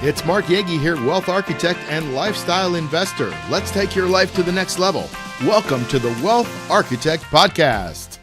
It's Mark Yegge here, wealth architect and lifestyle investor. Let's take your life to the next level. Welcome to the Wealth Architect Podcast.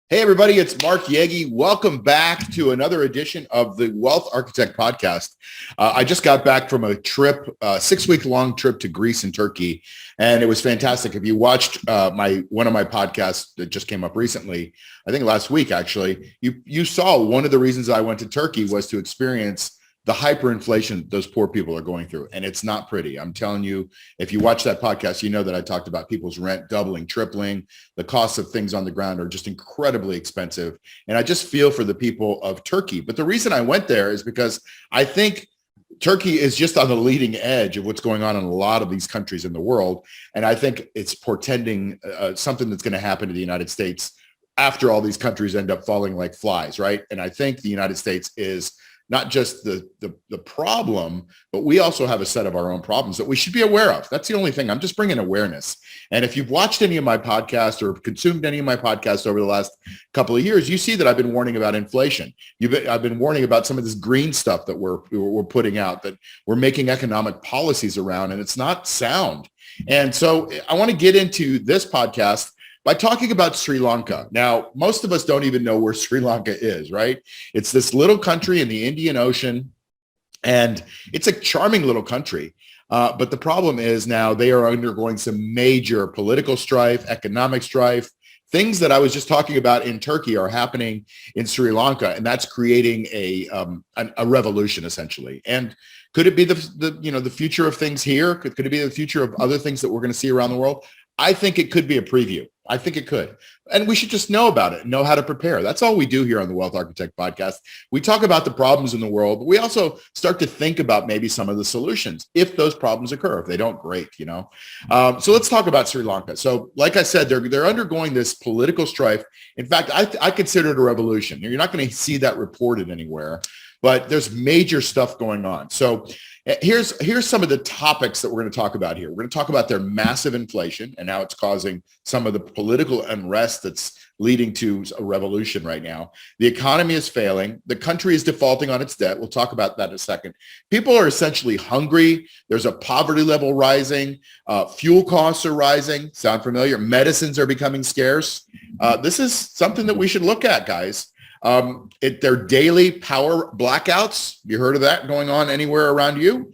Hey, everybody, it's Mark Yegge. Welcome back to another edition of the Wealth Architect Podcast. I just got back from a trip, a 6-week-long trip to Greece and Turkey, and it was fantastic. If you watched one of my podcasts that just came up recently, I think last week, actually, you saw one of the reasons I went to Turkey was to experience the hyperinflation those poor people are going through. And it's not pretty. I'm telling you, if you watch that podcast, you know that I talked about people's rent doubling, tripling. The costs of things on the ground are just incredibly expensive. And I just feel for the people of Turkey. But the reason I went there is because I think Turkey is just on the leading edge of what's going on in a lot of these countries in the world. And I think it's portending something that's going to happen to the United States after all these countries end up falling like flies, right? And I think the United States is not just the problem, but we also have a set of our own problems that we should be aware of. That's the only thing. I'm just bringing awareness. And if you've watched any of my podcasts or consumed any of my podcasts over the last couple of years, you see that I've been warning about inflation. I've been warning about some of this green stuff that we're putting out, that we're making economic policies around, and it's not sound. And so I want to get into this podcast by talking about Sri Lanka. Now, most of us don't even know where Sri Lanka is, right? It's this little country in the Indian Ocean, and it's a charming little country. But the problem is now they are undergoing some major political strife, economic strife. Things that I was just talking about in Turkey are happening in Sri Lanka, and that's creating a revolution, essentially. And could it be the future of things here? Could it be the future of other things that we're going to see around the world? I think it could be a preview. I think it could. And we should just know about it, know how to prepare. That's all we do here on the Wealth Architect Podcast. We talk about the problems in the world, but we also start to think about maybe some of the solutions if those problems occur. If they don't, great, So let's talk about Sri Lanka. So like I said, they're undergoing this political strife. In fact, I consider it a revolution. You're not going to see that reported anywhere, but there's major stuff going on. So here's some of the topics that we're going to talk about here. We're going to talk about their massive inflation and how it's causing some of the political unrest that's leading to a revolution right now. The economy is failing. The country is defaulting on its debt. We'll talk about that in a second. People are essentially hungry. There's a poverty level rising. Fuel costs are rising. Sound familiar? Medicines are becoming scarce. This is something that we should look at, guys. Their daily power blackouts. You heard of that going on anywhere around you?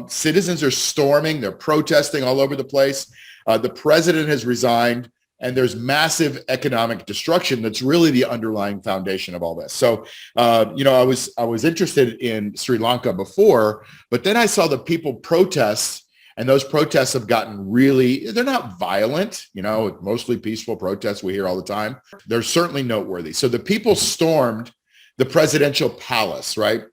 Citizens are storming. They're protesting all over the place. The president has resigned, and there's massive economic destruction. That's really the underlying foundation of all this. So, I was interested in Sri Lanka before, but then I saw the people protest. And those protests have gotten they're not violent, mostly peaceful protests we hear all the time. They're certainly noteworthy. So the people stormed the presidential palace, right?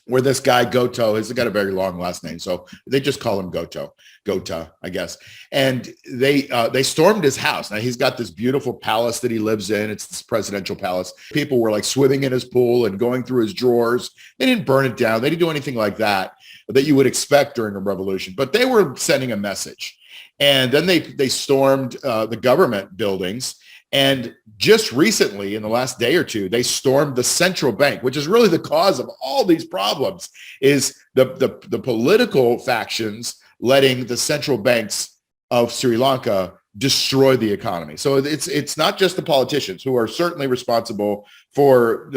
Where this guy Goto, he's got a very long last name, so they just call him Gota, I guess. And they stormed his house. Now he's got this beautiful palace that he lives in. It's this presidential palace. People were like swimming in his pool and going through his drawers. They didn't burn it down. They didn't do anything like that you would expect during a revolution, but they were sending a message. And then they stormed the government buildings. And just recently, in the last day or two, they stormed the central bank, which is really the cause of all these problems, is the political factions letting the central banks of Sri Lanka destroy the economy. So it's not just the politicians who are certainly responsible for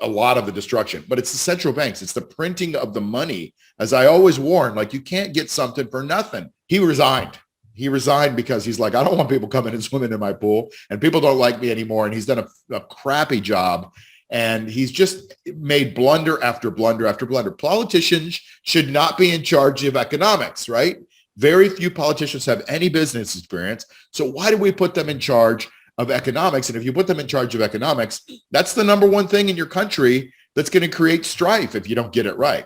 a lot of the destruction, but it's the central banks. It's the printing of the money. As I always warn, you can't get something for nothing. He resigned. He resigned because he's like, I don't want people coming and swimming in my pool, and people don't like me anymore. And he's done a crappy job. And he's just made blunder after blunder after blunder. Politicians should not be in charge of economics, right? Very few politicians have any business experience. So why do we put them in charge of economics? And if you put them in charge of economics, that's the number one thing in your country that's going to create strife if you don't get it right.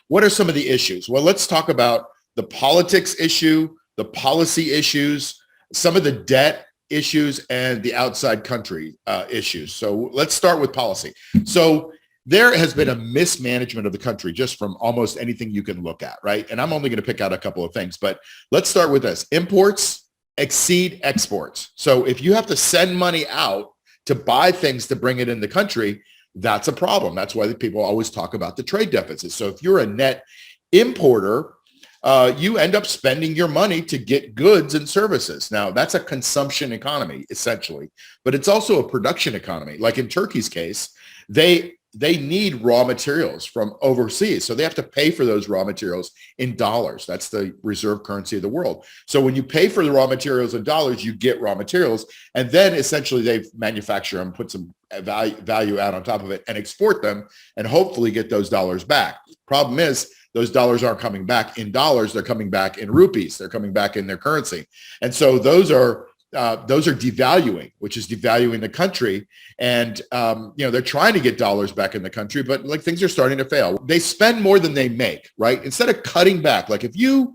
What are some of the issues? Well, let's talk about the politics issue, the policy issues, some of the debt issues, and the outside country issues. So let's start with policy. So there has been a mismanagement of the country just from almost anything you can look at, right? And I'm only going to pick out a couple of things, but let's start with this. Imports exceed exports. So if you have to send money out to buy things to bring it in the country, that's a problem. That's why the people always talk about the trade deficit. So if you're a net importer, you end up spending your money to get goods and services. Now, that's a consumption economy, essentially, but it's also a production economy. Like in Turkey's case, they need raw materials from overseas. So they have to pay for those raw materials in dollars. That's the reserve currency of the world. So when you pay for the raw materials in dollars, you get raw materials. And then essentially they manufacture them, put some value out on top of it and export them and hopefully get those dollars back. Problem is, those dollars aren't coming back in dollars. They're coming back in rupees. They're coming back in their currency. And so those are devaluing, which is devaluing the country. And, they're trying to get dollars back in the country, but like things are starting to fail. They spend more than they make, right? Instead of cutting back, like if you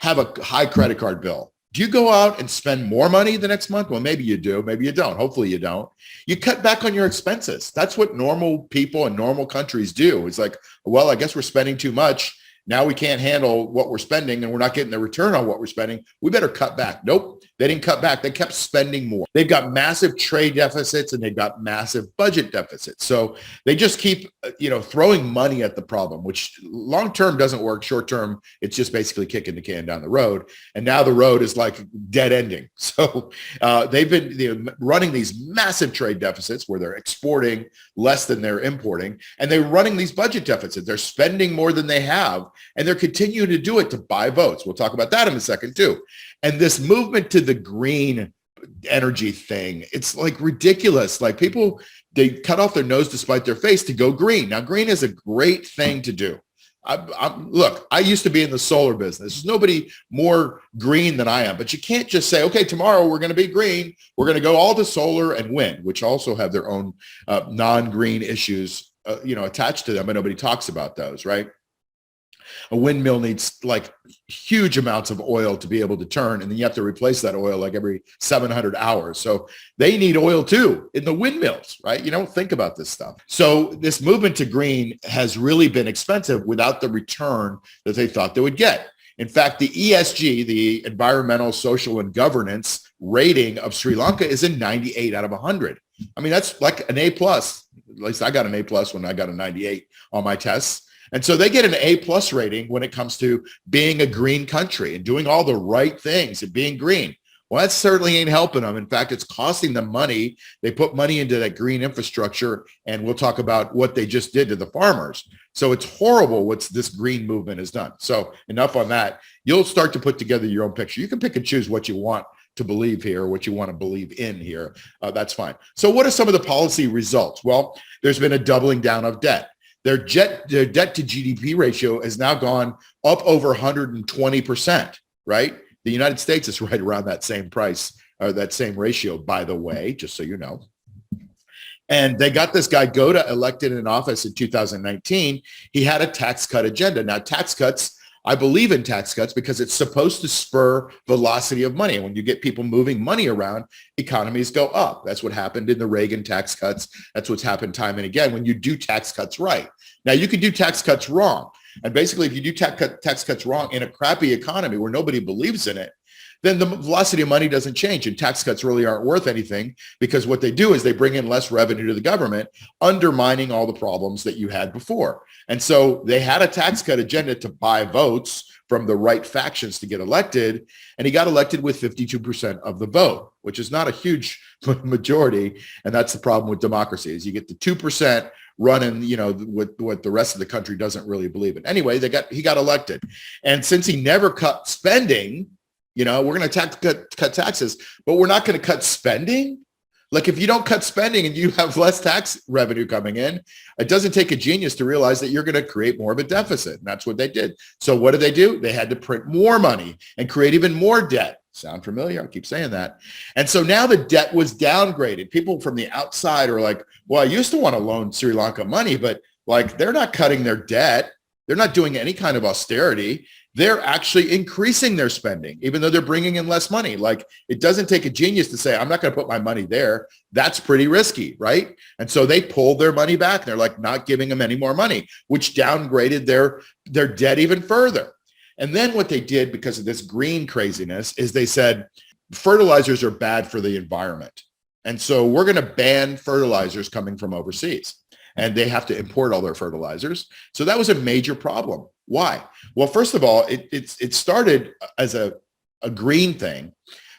have a high credit card bill, do you go out and spend more money the next month? Well, maybe you do, maybe you don't. Hopefully you don't. You cut back on your expenses. That's what normal people in normal countries do. It's like, well, I guess we're spending too much. Now we can't handle what we're spending and we're not getting the return on what we're spending. We better cut back. Nope. They didn't cut back. They kept spending more. They've got massive trade deficits and they've got massive budget deficits. So they just keep, throwing money at the problem, which long-term doesn't work. Short-term, it's just basically kicking the can down the road. And now the road is like dead ending. So they've been running these massive trade deficits where they're exporting less than they're importing. And they're running these budget deficits. They're spending more than they have. And they're continuing to do it to buy votes. We'll talk about that in a second too. And this movement to the green energy thing, it's like ridiculous. Like people, they cut off their nose to spite their face to go green. Now, green is a great thing to do. Look, I used to be in the solar business. There's nobody more green than I am, but you can't just say, okay, tomorrow we're going to be green. We're going to go all to solar and wind, which also have their own non-green issues, attached to them, but nobody talks about those, right? A windmill needs like huge amounts of oil to be able to turn, and then you have to replace that oil like every 700 hours. So they need oil too in the windmills, right? You don't think about this stuff. So this movement to green has really been expensive without the return that they thought they would get. In fact, the ESG, the environmental, social, and governance rating of Sri Lanka is a 98 out of 100. I mean, that's like an A plus. At least I got an A plus when I got a 98 on my tests. And so they get an A plus rating when it comes to being a green country and doing all the right things and being green. Well, that certainly ain't helping them. In fact, it's costing them money. They put money into that green infrastructure, and we'll talk about what they just did to the farmers. So it's horrible what this green movement has done. So enough on that. You'll start to put together your own picture. You can pick and choose what you want to believe here, what you want to believe in here. That's fine. So what are some of the policy results? Well, there's been a doubling down of debt. Their debt to GDP ratio has now gone up over 120%, right? The United States is right around that same price or that same ratio, by the way, just so you know. And they got this guy Goda elected in office in 2019. He had a tax cut agenda. Now, tax cuts, I believe in tax cuts because it's supposed to spur velocity of money. And when you get people moving money around, economies go up. That's what happened in the Reagan tax cuts. That's what's happened time and again when you do tax cuts right. Now, you can do tax cuts wrong. And basically, if you do tax cuts wrong in a crappy economy where nobody believes in it, then the velocity of money doesn't change. And tax cuts really aren't worth anything because what they do is they bring in less revenue to the government, undermining all the problems that you had before. And so they had a tax cut agenda to buy votes from the right factions to get elected. And he got elected with 52% of the vote, which is not a huge majority. And that's the problem with democracy is you get the 2% running, what the rest of the country doesn't really believe in. Anyway, he got elected. And since he never cut spending, we're going to cut taxes, but we're not going to cut spending. Like if you don't cut spending and you have less tax revenue coming in, it doesn't take a genius to realize that you're going to create more of a deficit. And that's what they did. So what did they do? They had to print more money and create even more debt. Sound familiar? I keep saying that. And so now the debt was downgraded. People from the outside are like, well, I used to want to loan Sri Lanka money, but like they're not cutting their debt. They're not doing any kind of austerity. They're actually increasing their spending, even though they're bringing in less money. Like it doesn't take a genius to say, I'm not going to put my money there. That's pretty risky, right? And so they pulled their money back. They're like not giving them any more money, which downgraded their debt even further. And then what they did because of this green craziness is they said, fertilizers are bad for the environment. And so we're going to ban fertilizers coming from overseas. and they have to import all their fertilizers. So that was a major problem. Why? Well, first of all, it started as a green thing.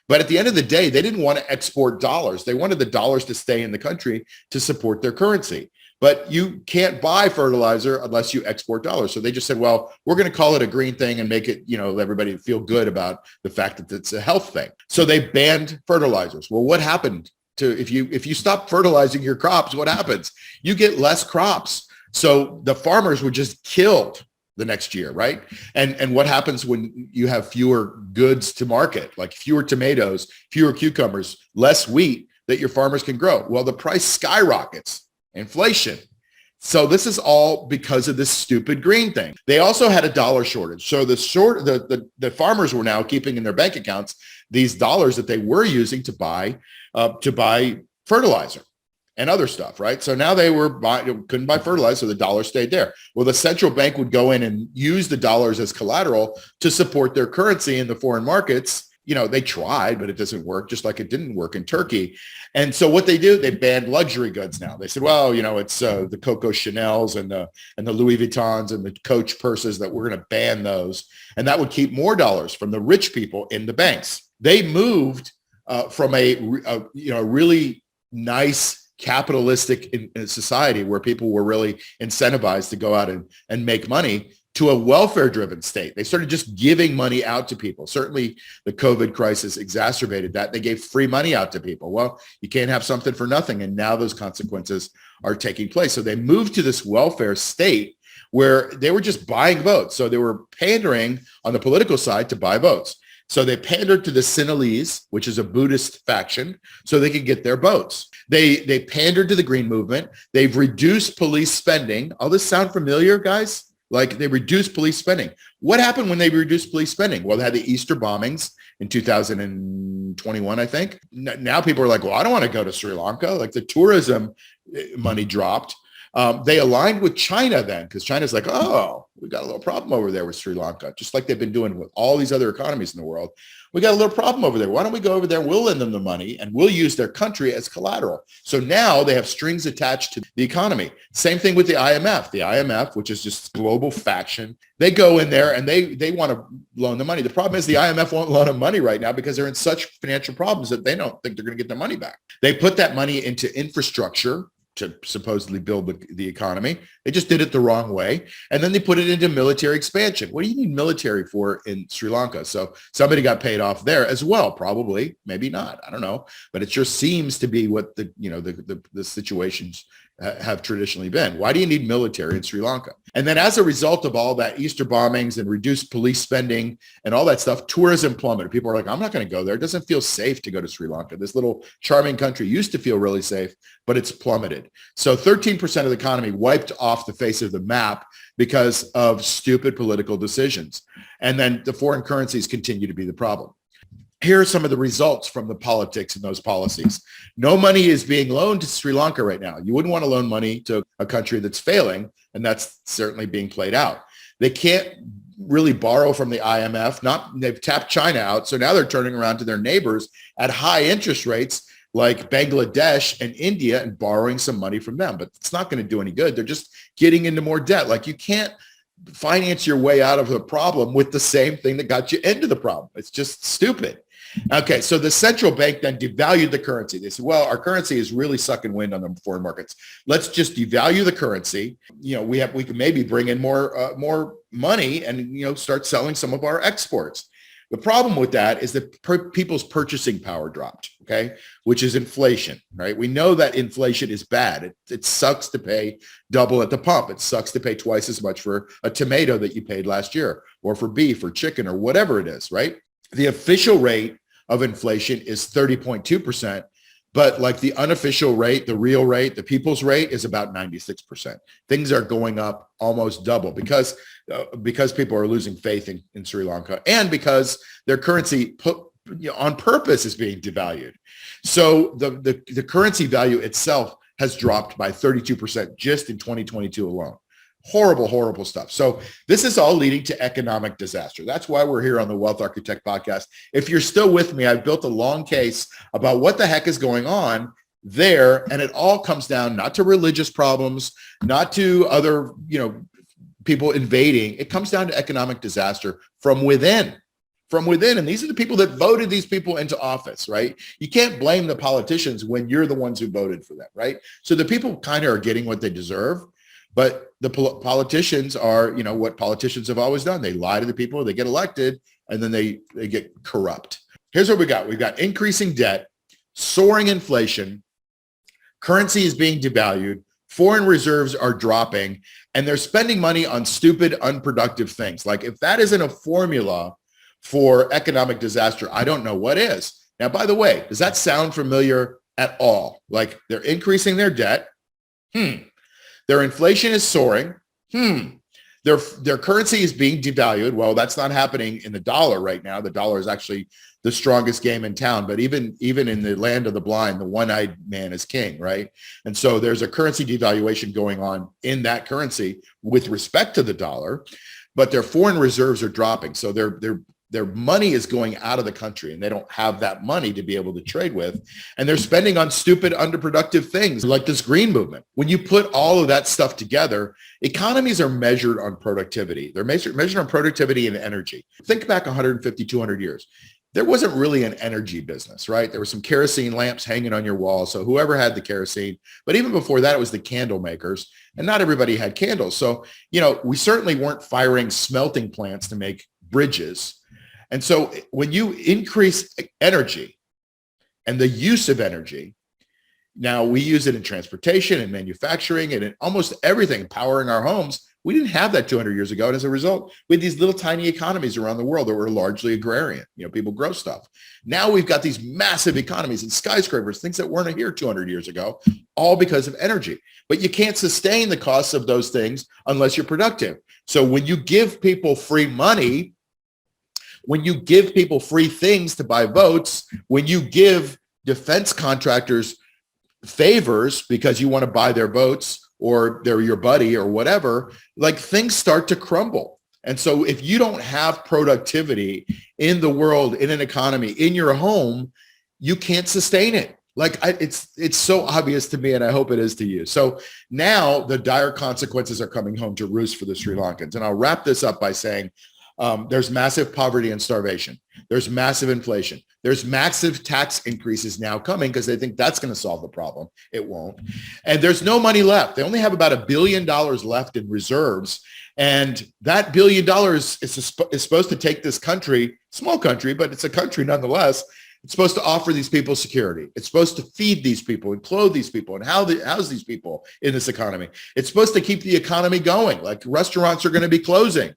But at the end of the day, they didn't want to export dollars. They wanted the dollars to stay in the country to support their currency. But you can't buy fertilizer unless you export dollars. So they just said, well, we're going to call it a green thing and make it, everybody feel good about the fact that it's a health thing. So they banned fertilizers. Well, what happened to if you stop fertilizing your crops, what happens? You get less crops. So the farmers were just killed the next year, right? And what happens when you have fewer goods to market, like fewer tomatoes, fewer cucumbers, less wheat that your farmers can grow? Well, the price skyrockets, inflation. So this is all because of this stupid green thing. They also had a dollar shortage. So the farmers were now keeping in their bank accounts these dollars that they were using to buy fertilizer and other stuff, right? So now they couldn't buy fertilizer, so the dollar stayed there. Well, the central bank would go in and use the dollars as collateral to support their currency in the foreign markets. They tried, but it doesn't work, just like it didn't work in Turkey. And so what they do, they banned luxury goods now. They said, well, it's the Coco Chanels and the Louis Vuittons and the Coach purses that we're going to ban those. And that would keep more dollars from the rich people in the banks. They moved from a really nice capitalistic society where people were really incentivized to go out and make money to a welfare-driven state. They started just giving money out to people. Certainly the COVID crisis exacerbated that. They gave free money out to people. Well, you can't have something for nothing. And now those consequences are taking place. So they moved to this welfare state where they were just buying votes. So they were pandering on the political side to buy votes. So they pandered to the Sinhalese, which is a Buddhist faction, so they could get their votes. They pandered to the Green Movement. They've reduced police spending. All this sound familiar, guys? Like they reduced police spending. What happened when they reduced police spending? Well, they had the Easter bombings in 2021, I think. Now people are like, well, I don't want to go to Sri Lanka. Like the tourism money dropped. They aligned with China then, because China's like, oh, we got a little problem over there with Sri Lanka, just like they've been doing with all these other economies in the world. We got a little problem over there. Why don't we go over there? We'll lend them the money and we'll use their country as collateral. So now they have strings attached to the economy. Same thing with the IMF. The IMF, which is just global faction, they go in there and they want to loan the money. The problem is the IMF won't loan them money right now because they're in such financial problems that they don't think they're going to get their money back. They put that money into infrastructure to supposedly build the economy. They just did it the wrong way. And then they put it into military expansion. What do you need military for in Sri Lanka? So somebody got paid off there as well, probably, maybe not. I don't know. But it just seems to be what the situations have traditionally been. Why do you need military in Sri Lanka? And then as a result of all that Easter bombings and reduced police spending and all that stuff, tourism plummeted. People are like, I'm not going to go there. It doesn't feel safe to go to Sri Lanka. This little charming country used to feel really safe, but it's plummeted. So 13% of the economy wiped off the face of the map because of stupid political decisions. And then the foreign currencies continue to be the problem. Here are some of the results from the politics and those policies. No money is being loaned to Sri Lanka right now. You wouldn't want to loan money to a country that's failing, and that's certainly being played out. They can't really borrow from the IMF. They've tapped China out, so now they're turning around to their neighbors at high interest rates like Bangladesh and India and borrowing some money from them. But it's not going to do any good. They're just getting into more debt. Like you can't finance your way out of the problem with the same thing that got you into the problem. It's just stupid. Okay, so the central bank then devalued the currency. They said, well, our currency is really sucking wind on the foreign markets. Let's just devalue the currency. We can maybe bring in more money and start selling some of our exports. The problem with that is that people's purchasing power dropped, okay, which is inflation, right? We know that inflation is bad. It sucks to pay double at the pump. It sucks to pay twice as much for a tomato that you paid last year, or for beef or chicken or whatever it is, right? The official rate of inflation is 30.2%, but like the unofficial rate, the real rate, the people's rate is about 96%. Things are going up almost double because people are losing faith in Sri Lanka, and because their currency on purpose is being devalued. So the currency value itself has dropped by 32% just in 2022 alone. Horrible, horrible stuff. So this is all leading to economic disaster. That's why we're here on the Wealth Architect podcast. If you're still with me, I've built a long case about what the heck is going on there. And it all comes down not to religious problems, not to other, people invading. It comes down to economic disaster from within. And these are the people that voted these people into office, right? You can't blame the politicians when you're the ones who voted for them, right? So the people kind of are getting what they deserve, but the politicians are, what politicians have always done. They lie to the people, they get elected, and then they get corrupt. Here's what we got. We've got increasing debt, soaring inflation, currency is being devalued, foreign reserves are dropping, and they're spending money on stupid, unproductive things. Like, if that isn't a formula for economic disaster, I don't know what is. Now, by the way, does that sound familiar at all? Like, they're increasing their debt. Their inflation is soaring. Their currency is being devalued. Well, that's not happening in the dollar right now. The dollar is actually the strongest game in town. But even in the land of the blind, the one-eyed man is king, right? And so there's a currency devaluation going on in that currency with respect to the dollar, but their foreign reserves are dropping. So their money is going out of the country, and they don't have that money to be able to trade with. And they're spending on stupid, underproductive things like this green movement. When you put all of that stuff together, economies are measured on productivity. They're measured on productivity and energy. Think back 150, 200 years. There wasn't really an energy business, right? There were some kerosene lamps hanging on your wall. So whoever had the kerosene, but even before that, it was the candle makers, and not everybody had candles. So, we certainly weren't firing smelting plants to make bridges. And so when you increase energy and the use of energy, now we use it in transportation and manufacturing and in almost everything, powering our homes. We didn't have that 200 years ago. And as a result, we had these little tiny economies around the world that were largely agrarian. People grow stuff. Now we've got these massive economies and skyscrapers, things that weren't here 200 years ago, all because of energy. But you can't sustain the costs of those things unless you're productive. So when you give people free money, when you give people free things to buy votes, when you give defense contractors favors because you want to buy their votes or they're your buddy or whatever, like, things start to crumble. And so if you don't have productivity in the world, in an economy, in your home, you can't sustain it. Like, it's so obvious to me, and I hope it is to you. So now the dire consequences are coming home to roost for the Sri Lankans. And I'll wrap this up by saying, there's massive poverty and starvation. There's massive inflation. There's massive tax increases now coming because they think that's going to solve the problem. It won't. And there's no money left. They only have about $1 billion left in reserves. And that $1 billion is supposed to take this country, small country, but it's a country nonetheless. It's supposed to offer these people security. It's supposed to feed these people and clothe these people and house these people in this economy. It's supposed to keep the economy going. Like, restaurants are going to be closing.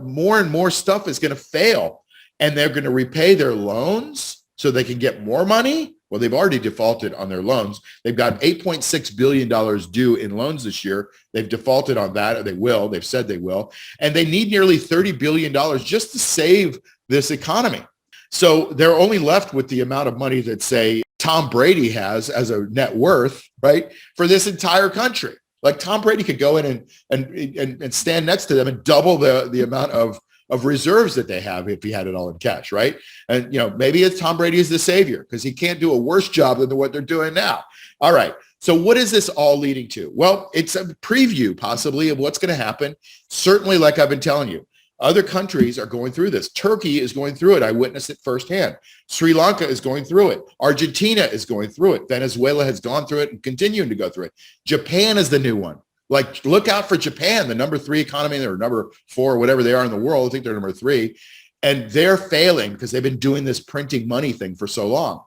More and more stuff is going to fail, and they're going to repay their loans so they can get more money. Well, they've already defaulted on their loans. They've got $8.6 billion due in loans this year. They've defaulted on that, or they will. They've said they will. And they need nearly $30 billion just to save this economy. So they're only left with the amount of money that, say, Tom Brady has as a net worth, right, for this entire country. Like, Tom Brady could go in and stand next to them and double the amount of reserves that they have if he had it all in cash, right? And, maybe it's Tom Brady is the savior because he can't do a worse job than what they're doing now. All right. So what is this all leading to? Well, it's a preview possibly of what's going to happen. Certainly, like I've been telling you, other countries are going through this. Turkey is going through it. I witnessed it firsthand. Sri Lanka is going through it. Argentina is going through it. Venezuela has gone through it and continuing to go through it. Japan is the new one. Like, look out for Japan, the number 3 economy, or number 4, whatever they are in the world. I think they're number 3. And they're failing because they've been doing this printing money thing for so long.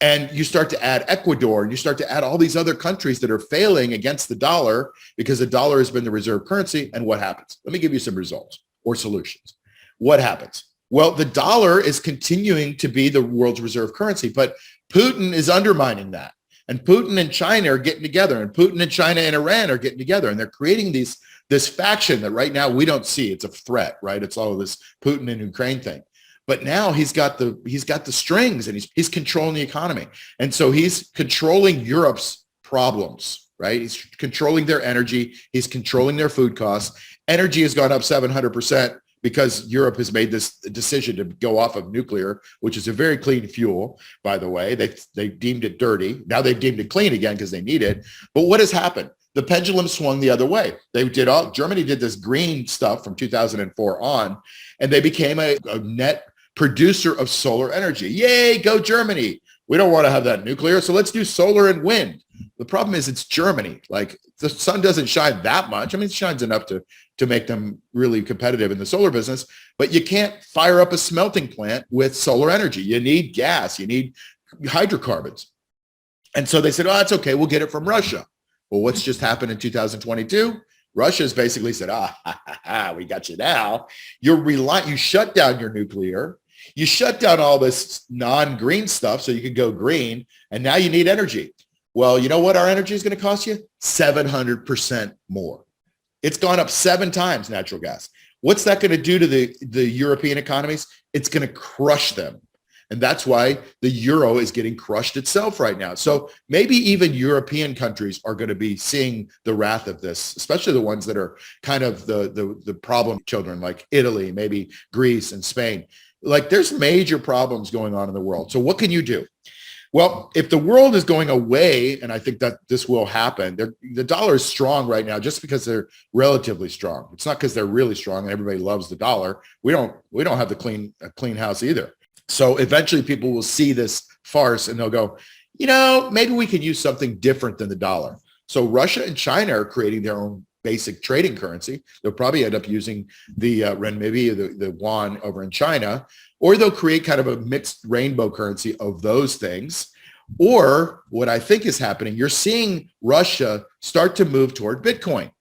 And you start to add Ecuador, and you start to add all these other countries that are failing against the dollar because the dollar has been the reserve currency. And what happens? Let me give you some results or solutions. What happens? Well, the dollar is continuing to be the world's reserve currency, but Putin is undermining that. And Putin and China are getting together, and Putin and China and Iran are getting together, and they're creating this faction that right now we don't see. It's a threat, right? It's all of this Putin and Ukraine thing. But now he's got the strings, and he's controlling the economy. And so he's controlling Europe's problems, right? He's controlling their energy. He's controlling their food costs. Energy has gone up 700% because Europe has made this decision to go off of nuclear, which is a very clean fuel, by the way. They deemed it dirty. Now they've deemed it clean again because they need it. But what has happened? The pendulum swung the other way. Germany did this green stuff from 2004 on, and they became a net producer of solar energy. Yay, go Germany. We don't want to have that nuclear, so let's do solar and wind. The problem is it's Germany. Like, the sun doesn't shine that much. I mean, it shines enough to make them really competitive in the solar business, but you can't fire up a smelting plant with solar energy. You need gas, you need hydrocarbons. And so they said, oh, that's okay, we'll get it from Russia. Well, what's just happened in 2022? Russia's basically said, we got you now. You shut down your nuclear. You shut down all this non-green stuff so you can go green, and now you need energy. Well, you know what our energy is going to cost you? 700% more. It's gone up 7 times, natural gas. What's that going to do to the European economies? It's going to crush them. And that's why the euro is getting crushed itself right now. So maybe even European countries are going to be seeing the wrath of this, especially the ones that are kind of the problem children, like Italy, maybe Greece and Spain. Like, there's major problems going on in the world. So what can you do? Well, if the world is going away, and I think that this will happen, the dollar is strong right now just because they're relatively strong. It's not because they're really strong and everybody loves the dollar. We don't have a clean house either. So eventually people will see this farce and they'll go, maybe we could use something different than the dollar. So Russia and China are creating their own basic trading currency. They'll probably end up using the renminbi, the yuan over in China, or they'll create kind of a mixed rainbow currency of those things. Or what I think is happening, you're seeing Russia start to move toward Bitcoin.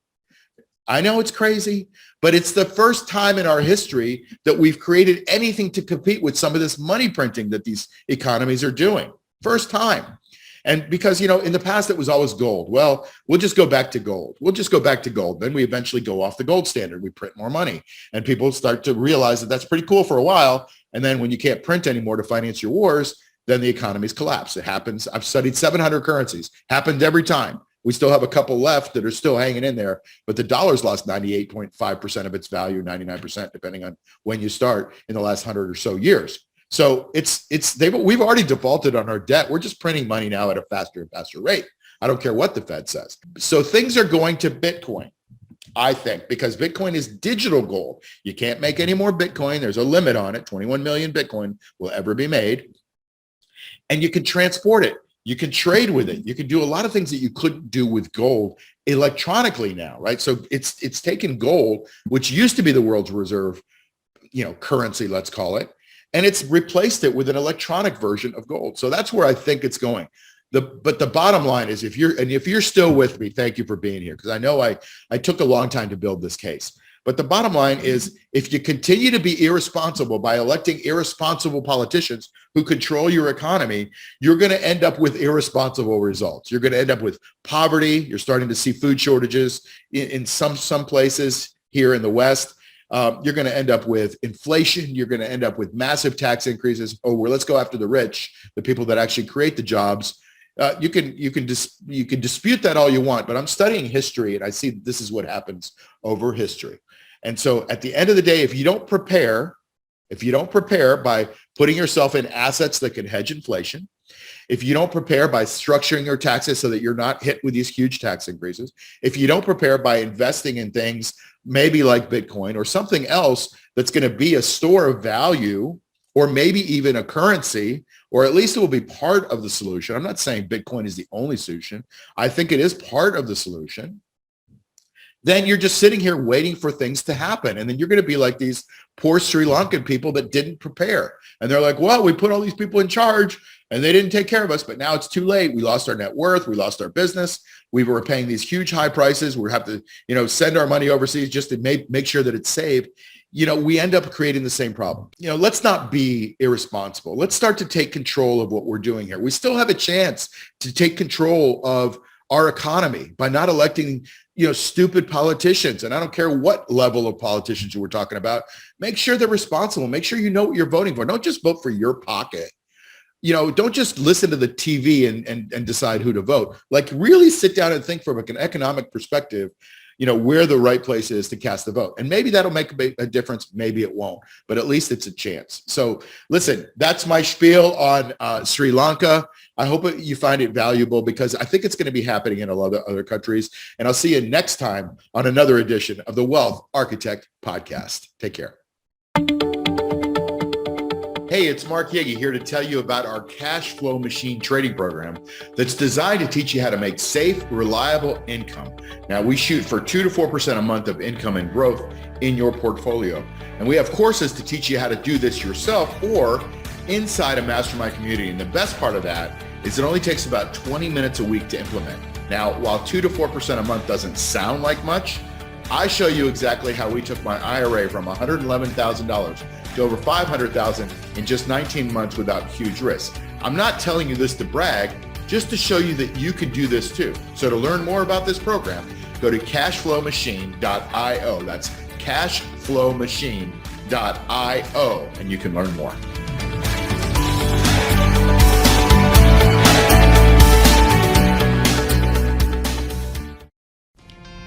I know it's crazy, but it's the first time in our history that we've created anything to compete with some of this money printing that these economies are doing. First time. And because, in the past, it was always gold. Well, we'll just go back to gold. Then we eventually go off the gold standard. We print more money. And people start to realize that that's pretty cool for a while. And then when you can't print anymore to finance your wars, then the economies collapse. It happens. I've studied 700 currencies. Happened every time. We still have a couple left that are still hanging in there, but the dollar's lost 98.5% of its value, 99%, depending on when you start, in the last 100 or so years. So we've already defaulted on our debt. We're just printing money now at a faster and faster rate. I don't care what the Fed says. So things are going to Bitcoin, I think, because Bitcoin is digital gold. You can't make any more Bitcoin. There's a limit on it. 21 million Bitcoin will ever be made. And you can transport it. You can trade with it. You can do a lot of things that you couldn't do with gold electronically now, right? So it's taken gold, which used to be the world's reserve, currency, let's call it, and it's replaced it with an electronic version of gold. So that's where I think it's going. But the bottom line is, if you're still with me, thank you for being here, because I know I took a long time to build this case. But the bottom line is, if you continue to be irresponsible by electing irresponsible politicians who control your economy, you're going to end up with irresponsible results. You're going to end up with poverty. You're starting to see food shortages in some places here in the West. You're going to end up with inflation. You're going to end up with massive tax increases. Let's go after the rich, the people that actually create the jobs. You can dispute that all you want, but I'm studying history and I see this is what happens over history. And so at the end of the day, if you don't prepare by putting yourself in assets that can hedge inflation, if you don't prepare by structuring your taxes so that you're not hit with these huge tax increases, if you don't prepare by investing in things maybe like Bitcoin or something else that's going to be a store of value, or maybe even a currency, or at least it will be part of the solution. I'm not saying Bitcoin is the only solution. I think it is part of the solution. Then you're just sitting here waiting for things to happen. And then you're going to be like these poor Sri Lankan people that didn't prepare. And they're like, well, we put all these people in charge and they didn't take care of us, but now it's too late. We lost our net worth. We lost our business. We were paying these huge high prices. We have to, send our money overseas just to make sure that it's saved. We end up creating the same problem. Let's not be irresponsible. Let's start to take control of what we're doing here. We still have a chance to take control of our economy by not electing, stupid politicians. And I don't care what level of politicians you were talking about. Make sure they're responsible. Make sure you know what you're voting for. Don't just vote for your pocket. Don't just listen to the TV and decide who to vote. Like, really sit down and think from an economic perspective. where the right place is to cast the vote. And maybe that'll make a difference. Maybe it won't, but at least it's a chance. So listen, that's my spiel on Sri Lanka. I hope you find it valuable because I think it's going to be happening in a lot of other countries. And I'll see you next time on another edition of the Wealth Architect Podcast. Take care. Hey, it's Mark Yegge here to tell you about our cash flow machine trading program that's designed to teach you how to make safe, reliable income. Now, we shoot for 2 to 4% a month of income and growth in your portfolio. And we have courses to teach you how to do this yourself or inside a mastermind community. And the best part of that is it only takes about 20 minutes a week to implement. Now, while 2 to 4% a month doesn't sound like much, I show you exactly how we took my IRA from $111,000 to over $500,000 in just 19 months without huge risk. I'm not telling you this to brag, just to show you that you can do this too. So to learn more about this program, go to cashflowmachine.io. That's cashflowmachine.io, and you can learn more.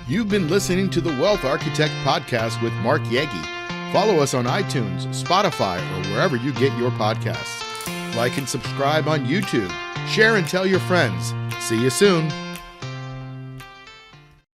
You've been listening to the Wealth Architect Podcast with Mark Yegge. Follow us on iTunes, Spotify, or wherever you get your podcasts. Like and subscribe on YouTube. Share and tell your friends. See you soon.